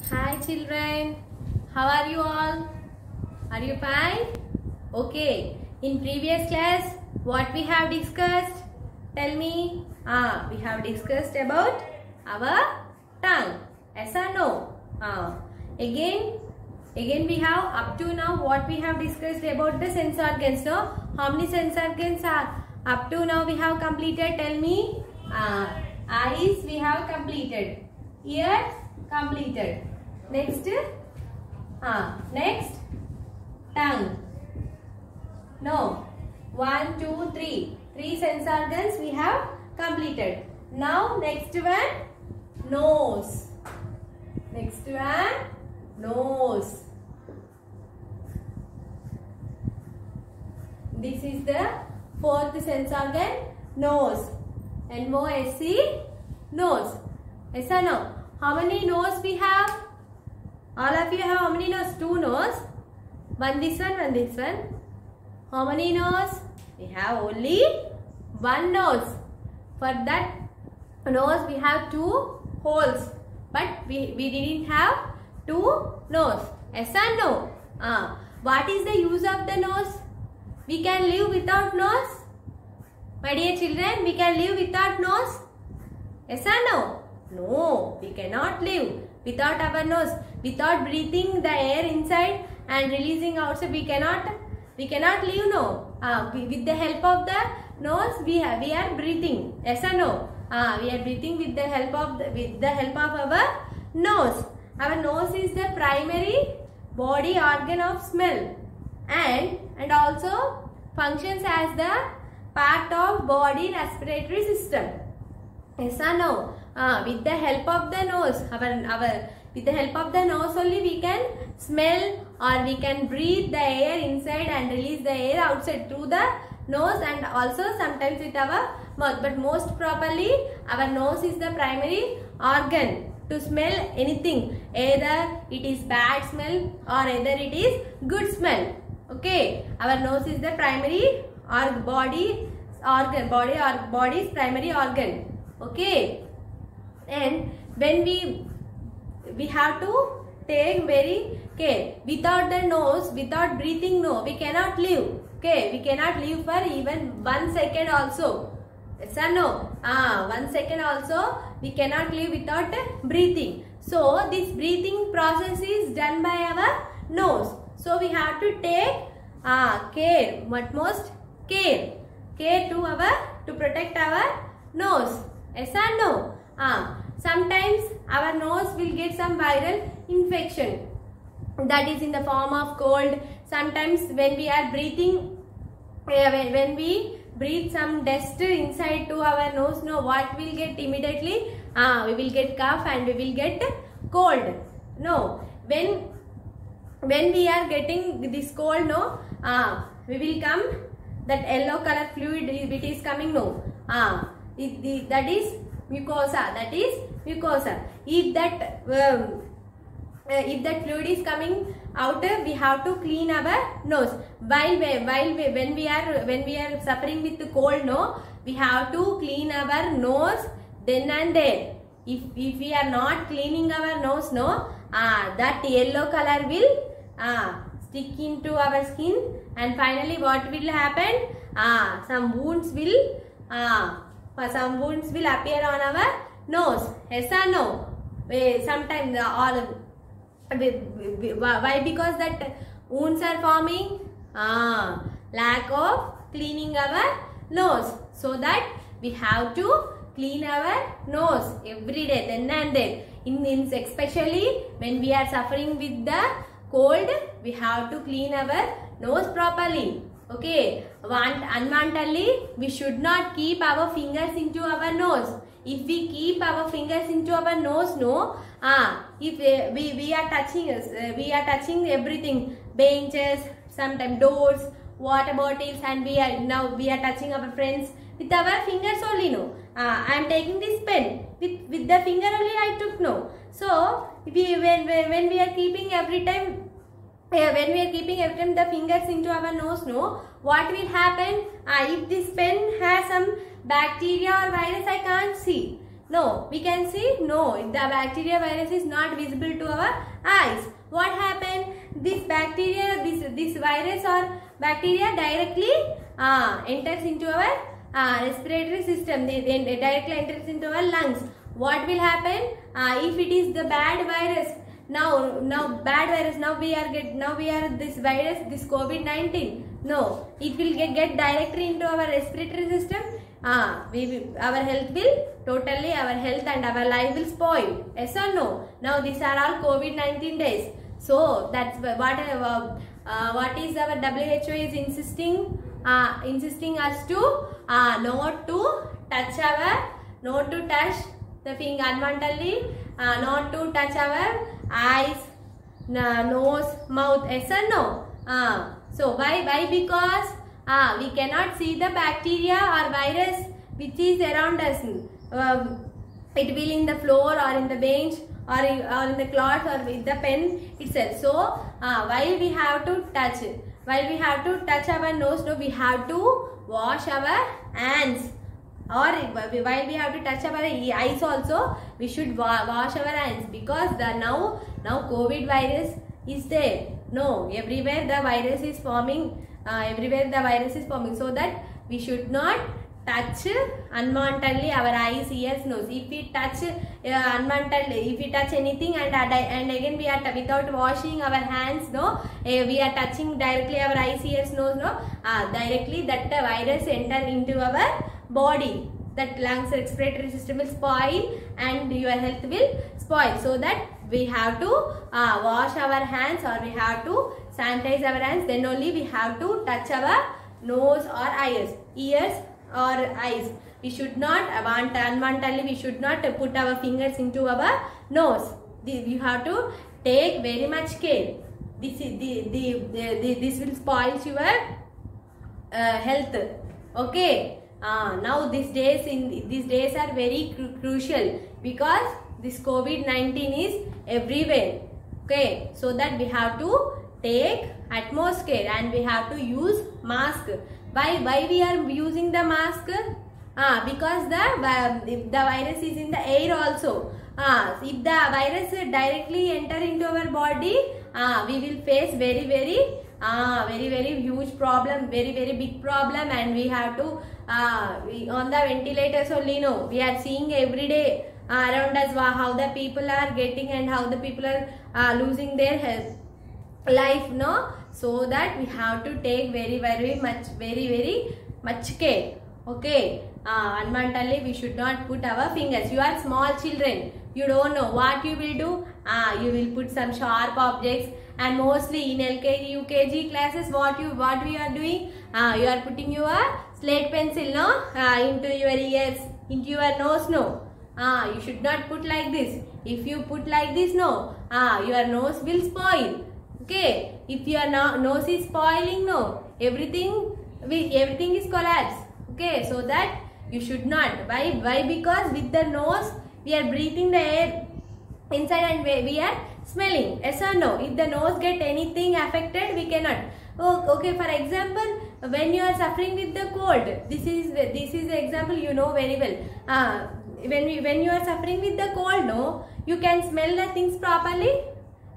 Hi children, how are you all? Are you fine? Okay, in previous class what we have discussed? Tell me. We have discussed about our tongue. Yes or no? Again we have up to now what we have discussed about the sense organs. No? How many sense organs are up to now we have completed? Tell me. Eyes we have completed. Ears completed. Next, next tongue. No, 1, 2, 3. 3 sense organs we have completed. Now next one, nose. Next one, nose. This is the fourth sense organ, nose. N-O-S-E, nose. Yes or no? How many nose we have? All of you have how many nose? 2 nose. One this one, one this one. How many nose? We have only 1 nose. For that nose we have 2 holes. But we didn't have 2 nose. Yes or no? What is the use of the nose? We can live without nose. My dear children, we can live without nose. Yes or no? No, we cannot live without our nose. Without breathing the air inside and releasing outside, we cannot live. No. With the help of the nose, we are breathing. Yes or no? We are breathing with the help of our nose. Our nose is the primary body organ of smell and also functions as the part of body respiratory system. Yes or no? With the help of the nose, with the help of the nose only we can smell or we can breathe the air inside and release the air outside through the nose and also sometimes with our mouth. But most properly, our nose is the primary organ to smell anything. Either it is bad smell or either it is good smell. Okay, our nose is the primary body's primary organ. Okay. And when we have to take very care. Without the nose, without breathing, no, we cannot live. Okay, we cannot live for even 1 second also. Yes or no? 1 second also we cannot live without breathing. So this breathing process is done by our nose. So we have to take care, utmost care to protect our nose. Yes or no? Sometimes our nose will get some viral infection, that is in the form of cold. Sometimes when we are breathing, when we breathe some dust inside to our nose, no, what will get immediately? We will get cough and we will get cold. No, when we are getting this cold, no, we will come that yellow color fluid, it is coming, no, that is mucosa. That is mucosa. If that fluid is coming out, we have to clean our nose. When we are suffering with the cold, no, we have to clean our nose then and there. If we are not cleaning our nose, no, that yellow color will stick into our skin, and finally what will happen? Some wounds will appear on our nose. Yes or no? Sometimes why? Because that wounds are forming. Lack of cleaning our nose. So that we have to clean our nose every day, then and there. Especially when we are suffering with the cold, we have to clean our nose properly. Okay, unwantedly we should not keep our fingers into our nose. If we keep our fingers into our nose, no, if we are touching everything, benches, sometimes doors, water bottles, and we are touching our friends with our fingers only, no. I am taking this pen with the finger only I took, no. So when we are keeping every time. When we are keeping every time the fingers into our nose, no, what will happen? If this pen has some bacteria or virus, I can't see. No. We can see? No. The bacteria virus is not visible to our eyes. What happened? This bacteria, this virus or bacteria directly enters into our respiratory system. They directly enters into our lungs. What will happen? If it is the bad virus, now bad virus, now we are this virus, this COVID-19. No, it will get directly into our respiratory system. Our health will totally, our health and our life will spoil. Yes or no? Now these are all COVID-19 days. So that's what is our WHO is insisting us to not to touch the finger unwantedly, not to touch our eyes, nose, mouth. Yes or no? So why? Because we cannot see the bacteria or virus which is around us. It will in the floor or in the bench or in the cloth or with the pen itself. So while we have to touch our nose, no, we have to wash our hands. Or while we have to touch our eyes also, we should wash our hands, because now COVID virus is there. No, everywhere the virus is forming. So that we should not touch unwantedly our eyes, ears, nose. If we touch unwantedly, if we touch anything and again we are without washing our hands, no, we are touching directly our eyes, ears, nose, no, directly that virus enter into our body. That lungs, respiratory system will spoil and your health will spoil. So that we have to wash our hands, or we have to sanitize our hands. Then only we have to touch our nose or ears or eyes. We should not unwantedly, we should not put our fingers into our nose. You have to take very much care. This will spoil your health. Okay. Now these days are very crucial, because this COVID-19 is everywhere. Okay, so that we have to take utmost care and we have to use mask. Why we are using the mask? Because the virus is in the air also. If the virus directly enter into our body, we will face very huge problem, very big problem, and we have to on the ventilators only. No, we are seeing every day around us how the people are getting and how the people are losing their health, life. No, so that we have to take very much care. Okay, unwantedly we should not put our fingers. You are small children, you don't know what you will do. You will put some sharp objects, and mostly in LKG, UKG classes, what we are doing, you are putting your slate pencil, no, into your ears, into your nose. No, you should not put like this. If you put like this, no, your nose will spoil. Okay, if your nose is spoiling, no, everything is collapsed. Okay, so that you should not. Why? Because with the nose we are breathing the air inside and we are smelling. Yes or no? If the nose get anything affected, we cannot. Okay, for example, when you are suffering with the cold, this is the example you know very well. When you are suffering with the cold, no, you can smell the things properly.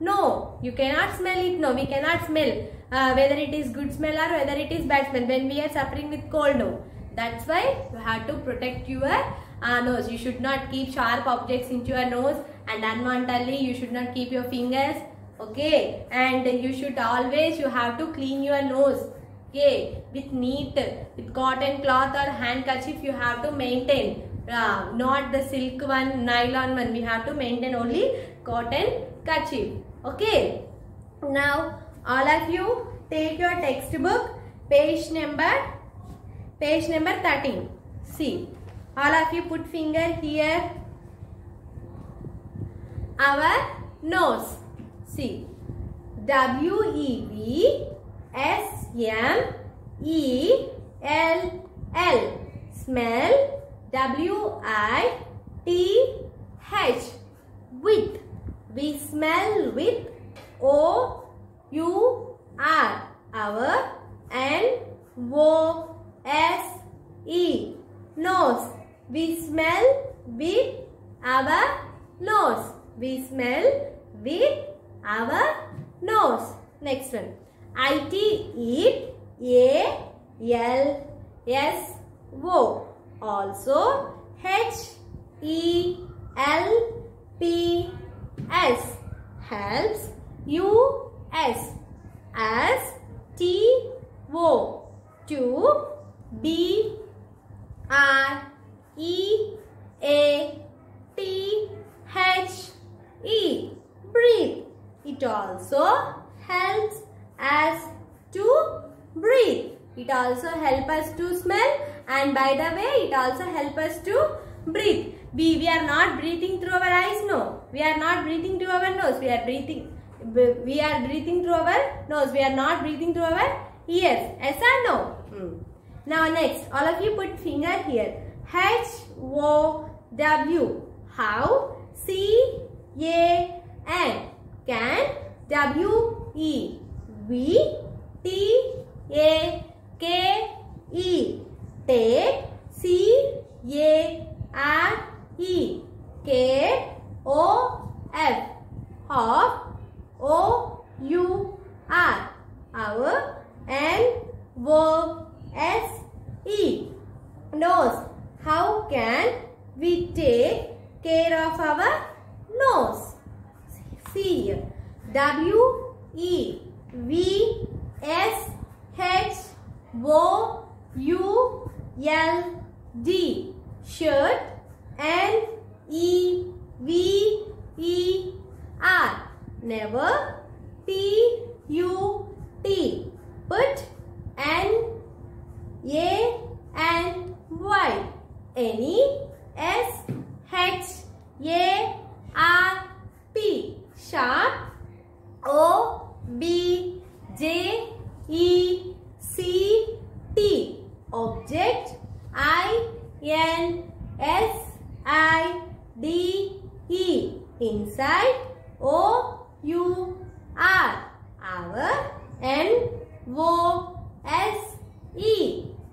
No, you cannot smell it. No, we cannot smell whether it is good smell or whether it is bad smell when we are suffering with cold. No, that's why you have to protect your nose. You should not keep sharp objects into your nose, and unwantedly you should not keep your fingers. Okay, and you should always, you have to clean your nose. Okay, with cotton cloth or handkerchief you have to maintain. Not the silk one, nylon one. We have to maintain only cotton kerchief. Okay, now all of you take your textbook, page number 13. See, all of you put finger here. Our nose. See, W-E-B-S-M-E-L-L. Smell. W-I-T-H. With. We smell with. O-U-R. Our. N-O-S-E. Nose. We smell with our nose. We smell with our nose. Next one. IT, eat, ALSO. Also HELPS. Helps, US. As TO. To, BREATHE. Breathe. It also helps us to breathe. It also helps us to smell, and by the way, it also helps us to breathe. We are not breathing through our eyes, no. We are not breathing through our nose. We are breathing through our nose. We are not breathing through our ears. Yes or no? Now next, all of you put finger here. HOW. How? CAN. Can. WE. TAKE. Take. CARE. KOF. Of. OUR. Our. NOSE. Nose. How can we take care of our nose? See here. WESHOULD. Shirt. NEVER. Never. PUT. Put. NANY. Any. SHARP. Sharp. OBJECT. Object. INSIDE. Inside. OUR. Our. NOSE.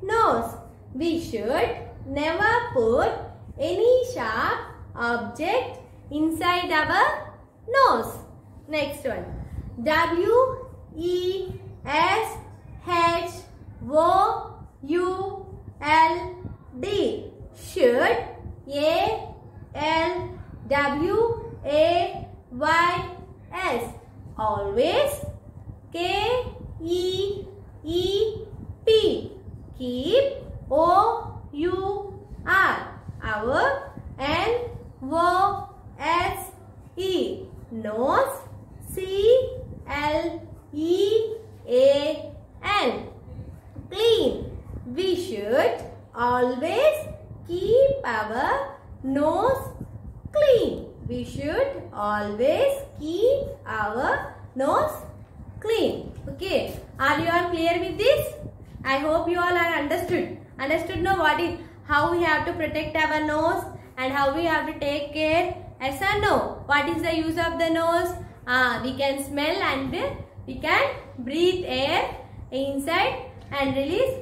Nose. We should never put any sharp object inside our nose. Next one. WESHOULD. Should. ALWAYS. Always. KEEP. Keep. OUR. Our. NOSE. Nose. CLEAN. Clean. We should always keep our nose clean. We should always keep our nose clean. Okay. Are you all clear with this? I hope you all are understood. Understood now how we have to protect our nose and how we have to take care. Yes or no? What is the use of the nose? We can smell and we can breathe air inside and release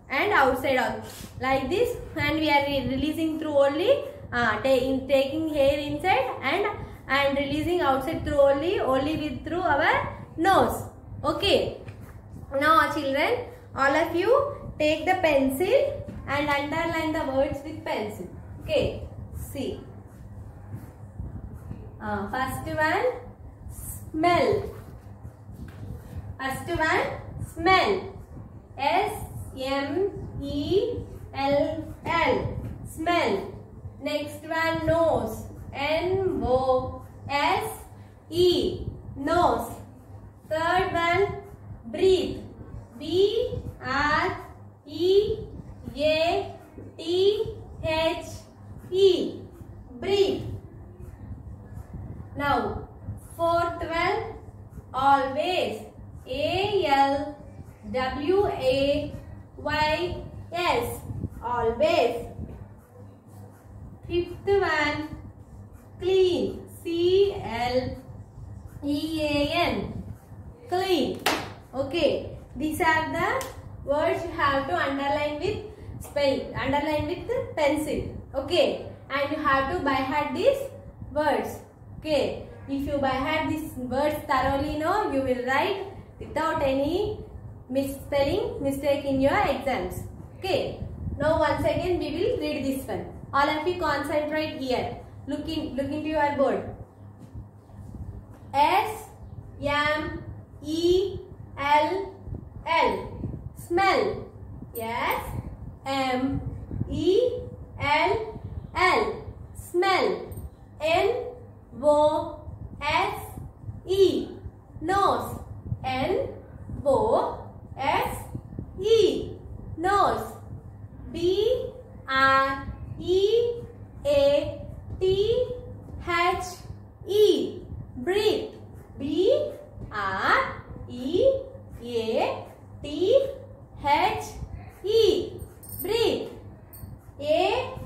and outside also. Like this, and we are releasing through only taking air inside and releasing outside through only through our nose. Okay. Now children, all of you take the pencil and underline the words with pencil. Okay. See. First one, smell. First one, smell. S-M-E-L-L. Smell. Next one, nose. N-O-S-E. Nose. Third one, breathe. B-R-E-A-T-H-E. Breathe. Now, fourth one, always. A-L-W-A-Y-S. Always. Fifth one, clean. C-L-E-A-N. Clean. Okay. These are the words you have to underline with pencil. Okay. and you have to by heart these words. Okay, if you by heart these words thoroughly know, you will write without any misspelling mistake in your exams. Okay, now once again we will read this one. All of you concentrate here. Look into your board. S-M-E-L-L, smell. S-M-E-L-L, smell. N-O-S-E, nose. N-O-S-E, nose. B-R-E-A-T-H-E, breathe. B-R-E-A-T-H-E, breathe. A-L-W-A-Y-S,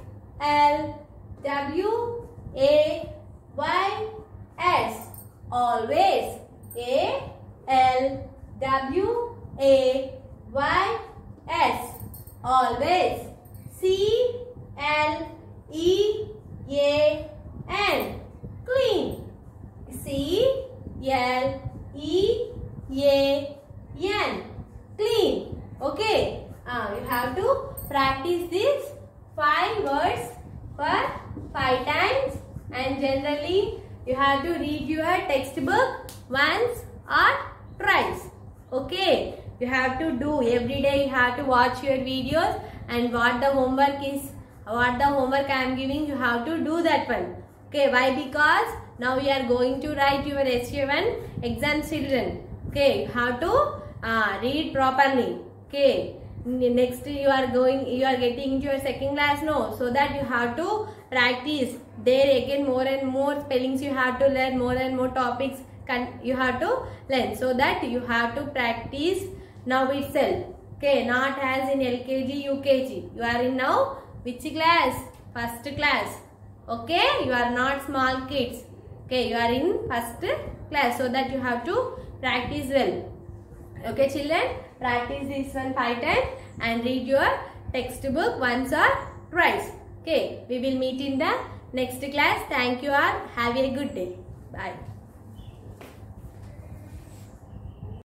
always. A-L-W-A-Y-S, always. C-L-E-A-N, clean. C-L-E-A-N, clean. Okay. You have to practice these 5 words for 5 times, and generally you have to read your textbook once or twice. Okay. You have to do every day. You have to watch your videos, and what the homework I am giving, you have to do that one. Okay, why? Because now we are going to write your SJ1 exam, children. Okay, you have to read properly. Okay, next you are getting into your second class now, so that you have to practice there again. More and more spellings you have to learn, more and more topics you have to learn, so that you have to practice now itself. Okay, not as in LKG, UKG. You are in now which class? First class. Okay, you are not small kids. Okay, you are in first class, so that you have to practice well. Okay, children, practice this one 5 times and read your textbook once or twice. Okay, we will meet in the next class. Thank you all. Have a good day. Bye.